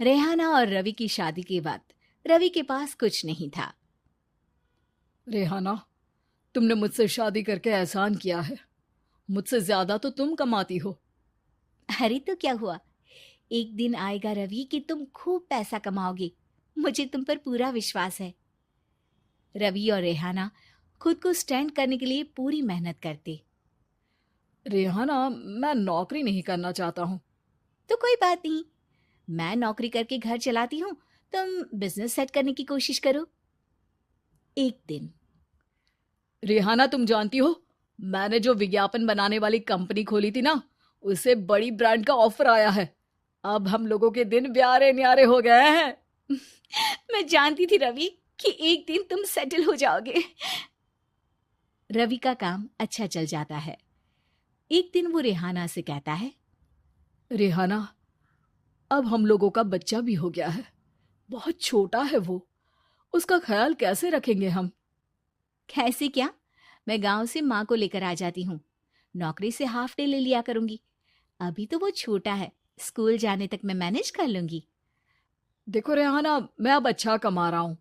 रेहाना और रवि की शादी के बाद रवि के पास कुछ नहीं था। रेहाना, तुमने मुझसे शादी करके एहसान किया है। मुझसे ज्यादा तो तुम कमाती हो। अरे तो क्या हुआ, एक दिन आएगा रवि कि तुम खूब पैसा कमाओगे। मुझे तुम पर पूरा विश्वास है। रवि और रेहाना खुद को स्टैंड करने के लिए पूरी मेहनत करते। रेहाना, मैं नौकरी नहीं करना चाहता हूँ। तो कोई बात नहीं, मैं नौकरी करके घर चलाती हूँ, तुम बिजनेस सेट करने की कोशिश करो। एक दिन रेहाना, तुम जानती हो, मैंने जो विज्ञापन बनाने वाली कंपनी खोली थी ना, उसे बड़ी ब्रांड का ऑफर आया है। अब हम लोगों के दिन ब्यारे न्यारे हो गए हैं। मैं जानती थी रवि कि एक दिन तुम सेटल हो जाओगे। रवि का काम अच्छा चल जाता है। एक दिन वो रेहाना से कहता है, रेहाना, अब हम लोगों का बच्चा भी हो गया है। बहुत छोटा है वो। उसका ख्याल कैसे रखेंगे हम? कैसे क्या, मैं गांव से माँ को लेकर आ जाती हूँ। नौकरी से हाफ डे ले लिया करूंगी। अभी तो वो छोटा है, स्कूल जाने तक मैं मैनेज कर लूंगी। देखो रेहाना, मैं अब अच्छा कमा रहा हूँ।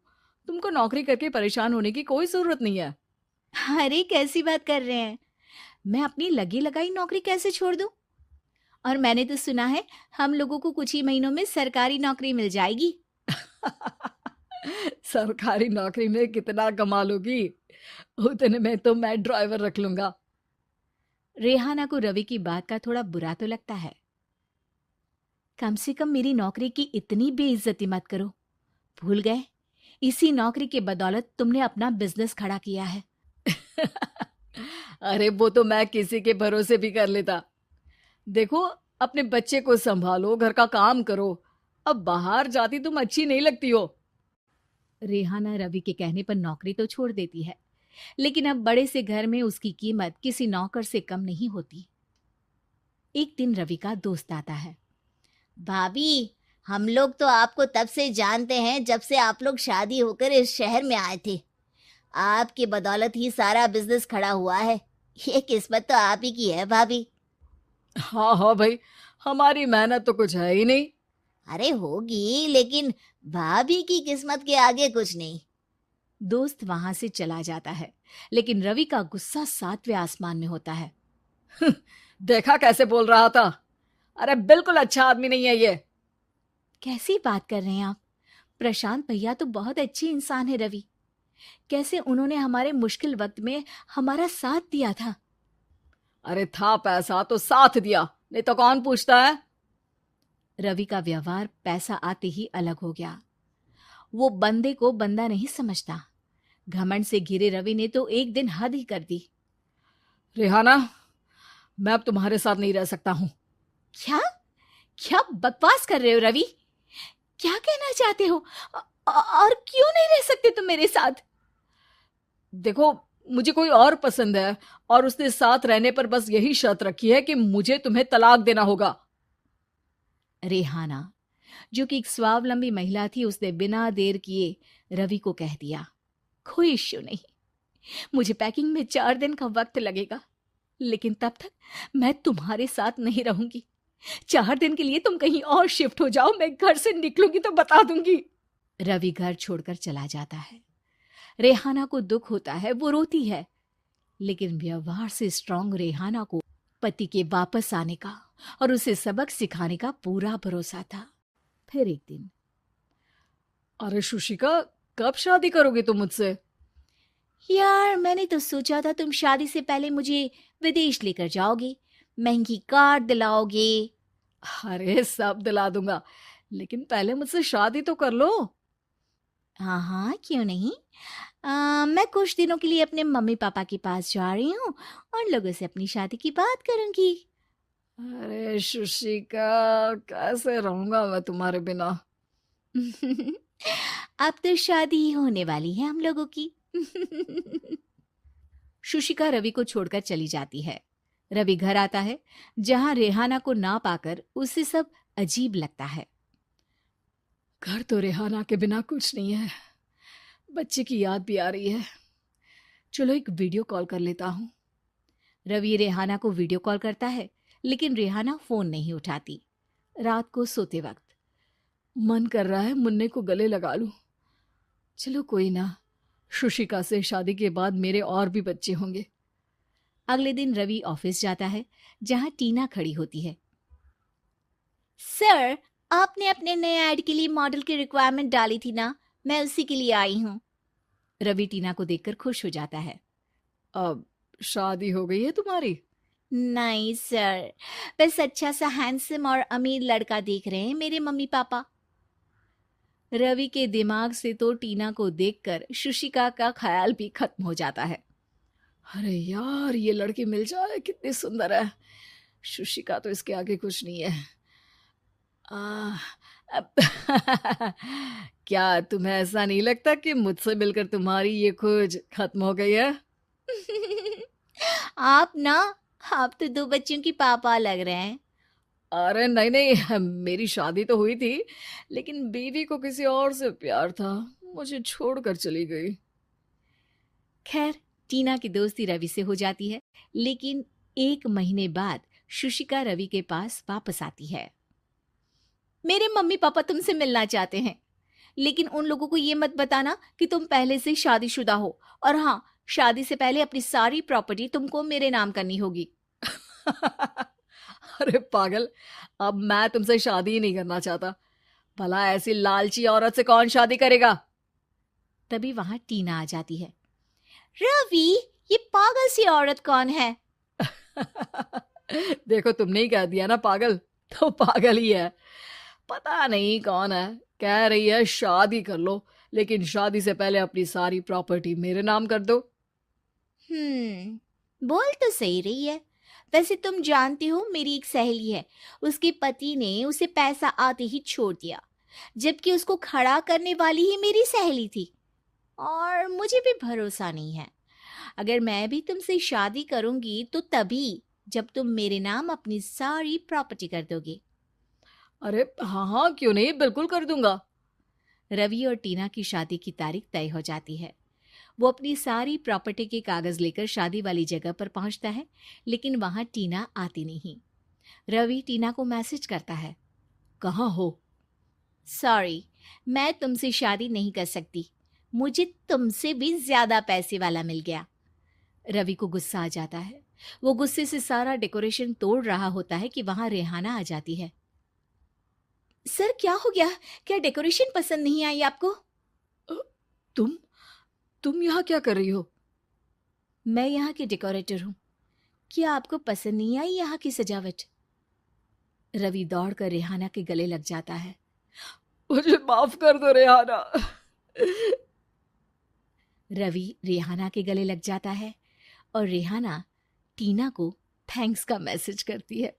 तुमको नौकरी करके परेशान होने की कोई जरूरत नहीं है। अरे कैसी बात कर रहे हैं, मैं अपनी लगी लगाई नौकरी कैसे छोड़ दूं? और मैंने तो सुना है हम लोगों को कुछ ही महीनों में सरकारी नौकरी मिल जाएगी। सरकारी नौकरी में कितना कमा लोगी? उतने में तो मैं ड्राइवर रख लूंगा। रेहाना को रवि की बात का थोड़ा बुरा तो लगता है। कम से कम मेरी नौकरी की इतनी बेइज्जती मत करो। भूल गए, इसी नौकरी के बदौलत तुमने अपना बिजनेस खड़ा किया है। अरे वो तो मैं किसी के भरोसे भी कर लेता। देखो, अपने बच्चे को संभालो, घर का काम करो। अब बाहर जाती तुम अच्छी नहीं लगती हो। रेहाना रवि के कहने पर नौकरी तो छोड़ देती है, लेकिन अब बड़े से घर में उसकी कीमत किसी नौकर से कम नहीं होती। एक दिन रवि का दोस्त आता है। भाभी, हम लोग तो आपको तब से जानते हैं जब से आप लोग शादी होकर इस शहर में आए थे। आपकी बदौलत ही सारा बिजनेस खड़ा हुआ है। ये किस्मत तो आप ही की है भाभी। हाँ हाँ भाई, हमारी मेहनत तो कुछ है ही नहीं। अरे होगी, लेकिन भाभी की किस्मत के आगे कुछ नहीं। दोस्त वहां से चला जाता है, लेकिन रवि का गुस्सा सातवें आसमान में होता है। देखा कैसे बोल रहा था? अरे बिल्कुल अच्छा आदमी नहीं है ये। कैसी बात कर रहे हैं आप? प्रशांत भैया तो बहुत अच्छे इंसान है रवि। कैसे उन्होंने हमारे मुश्किल वक्त में हमारा साथ दिया था। अरे था पैसा तो साथ दिया, नहीं तो कौन पूछता है? रवि का व्यवहार पैसा आते ही अलग हो गया। वो बंदे को बंदा नहीं समझता। घमंड से घिरे रवि ने तो एक दिन हद ही कर दी। रेहाना, मैं अब तुम्हारे साथ नहीं रह सकता हूँ। क्या क्या बकवास कर रहे हो रवि? क्या कहना चाहते हो? और क्यों नहीं रह सकते तुम मेरे साथ? देखो, मुझे कोई और पसंद है, और उसने साथ रहने पर बस यही शर्त रखी है कि मुझे तुम्हें तलाक देना होगा। रेहाना, जो कि एक स्वावलंबी महिला थी, उसने बिना देर किए रवि को कह दिया, कोई इश्यू नहीं, मुझे पैकिंग में 4 दिन का वक्त लगेगा, लेकिन तब तक मैं तुम्हारे साथ नहीं रहूंगी। 4 दिन के लिए तुम कहीं और शिफ्ट हो जाओ, मैं घर से निकलूंगी तो बता दूंगी। रवि घर छोड़कर चला जाता है। रेहाना को दुख होता है, वो रोती है, लेकिन व्यवहार से स्ट्रांग रेहाना को पति के वापस आने का और उसे सबक सिखाने का पूरा भरोसा था। फिर एक दिन, अरे शुशिका, कब शादी करोगे तुम मुझसे? यार मैंने तो सोचा था तुम शादी से पहले मुझे विदेश लेकर जाओगे, महंगी कार दिलाओगे। अरे सब दिला दूंगा, लेकिन पहले मुझसे शादी तो कर लो। हाँ हाँ, क्यों नहीं। मैं कुछ दिनों के लिए अपने मम्मी पापा के पास जा रही हूँ और लोगों से अपनी शादी की बात करूंगी। अरे शुशिका, कैसे रहूंगा मैं तुम्हारे बिना? अब तो शादी ही होने वाली है हम लोगों की। शुशिका रवि को छोड़कर चली जाती है। रवि घर आता है, जहां रेहाना को ना पाकर उसे सब अजीब लगता है। घर तो रेहाना के बिना कुछ नहीं है। बच्चे की याद भी आ रही है। चलो एक वीडियो कॉल कर लेता हूँ। रवि रेहाना को वीडियो कॉल करता है, लेकिन रेहाना फोन नहीं उठाती। रात को सोते वक्त मन कर रहा है मुन्ने को गले लगा लूं। चलो कोई ना, शुशिका से शादी के बाद मेरे और भी बच्चे होंगे। अगले दिन रवि ऑफिस जाता है, जहां टीना खड़ी होती है। सर, आपने अपने नए ऐड के लिए मॉडल की रिक्वायरमेंट डाली थी ना, मैं उसी के लिए आई हूँ। रवि टीना को देखकर खुश हो जाता है। अब शादी हो गई है तुम्हारी? नहीं सर, बस अच्छा सा हैंडसम और अमीर लड़का देख रहे हैं मेरे मम्मी पापा। रवि के दिमाग से तो टीना को देखकर शुशिका का ख्याल भी खत्म हो जाता है। अरे यार, ये लड़की मिल जाए कितनी सुंदर है। शुशिका तो इसके आगे कुछ नहीं है। आ, अब क्या तुम्हें ऐसा नहीं लगता कि मुझसे मिलकर तुम्हारी ये खोज खत्म हो गई है? आप ना, आप तो 2 बच्चों की पापा लग रहे हैं। अरे नहीं नहीं, मेरी शादी तो हुई थी, लेकिन बीवी को किसी और से प्यार था, मुझे छोड़कर चली गई। खैर, टीना की दोस्ती रवि से हो जाती है, लेकिन 1 महीने बाद शुशिका रवि के पास वापस आती है। मेरे मम्मी पापा तुमसे मिलना चाहते हैं, लेकिन उन लोगों को ये मत बताना कि तुम पहले से शादीशुदा हो, और हाँ, शादी से पहले अपनी सारी प्रॉपर्टी तुमको मेरे नाम करनी होगी। अरे पागल, अब मैं तुमसे शादी ही नहीं करना चाहता। भला ऐसी लालची औरत से कौन शादी करेगा? तभी वहां टीना आ जाती है। रवि, ये पागल सी औरत कौन है? देखो, तुमने ही कह दिया ना पागल, तो पागल ही है। पता नहीं कौन है, कह रही है शादी कर लो, लेकिन शादी से पहले अपनी सारी प्रॉपर्टी मेरे नाम कर दो। बोल तो सही रही है। वैसे तुम जानती हो, मेरी एक सहेली है, उसके पति ने उसे पैसा आते ही छोड़ दिया, जबकि उसको खड़ा करने वाली ही मेरी सहेली थी। और मुझे भी भरोसा नहीं है। अगर मैं भी तुमसे शादी करूंगी तो तभी, जब तुम मेरे नाम अपनी सारी प्रॉपर्टी कर दोगे। अरे हाँ हाँ, क्यों नहीं, बिल्कुल कर दूंगा। रवि और टीना की शादी की तारीख तय हो जाती है। वो अपनी सारी प्रॉपर्टी के कागज लेकर शादी वाली जगह पर पहुंचता है, लेकिन वहां टीना आती नहीं। रवि टीना को मैसेज करता है। कहाँ हो? सॉरी, मैं तुमसे शादी नहीं कर सकती, मुझे तुमसे भी ज्यादा पैसे वाला मिल गया। रवि को गुस्सा आ जाता है। वो गुस्से से सारा डेकोरेशन तोड़ रहा होता है कि वहां रेहाना आ जाती है। सर, क्या हो गया? क्या डेकोरेशन पसंद नहीं आई आपको? अ, तुम तुम यहाँ क्या कर रही हो? मैं यहाँ की डेकोरेटर हूँ। क्या आपको पसंद नहीं आई यहाँ की सजावट? रवि दौड़कर रेहाना के गले लग जाता है। मुझे माफ कर दो रेहाना। रवि रेहाना के गले लग जाता है और रेहाना टीना को थैंक्स का मैसेज करती है।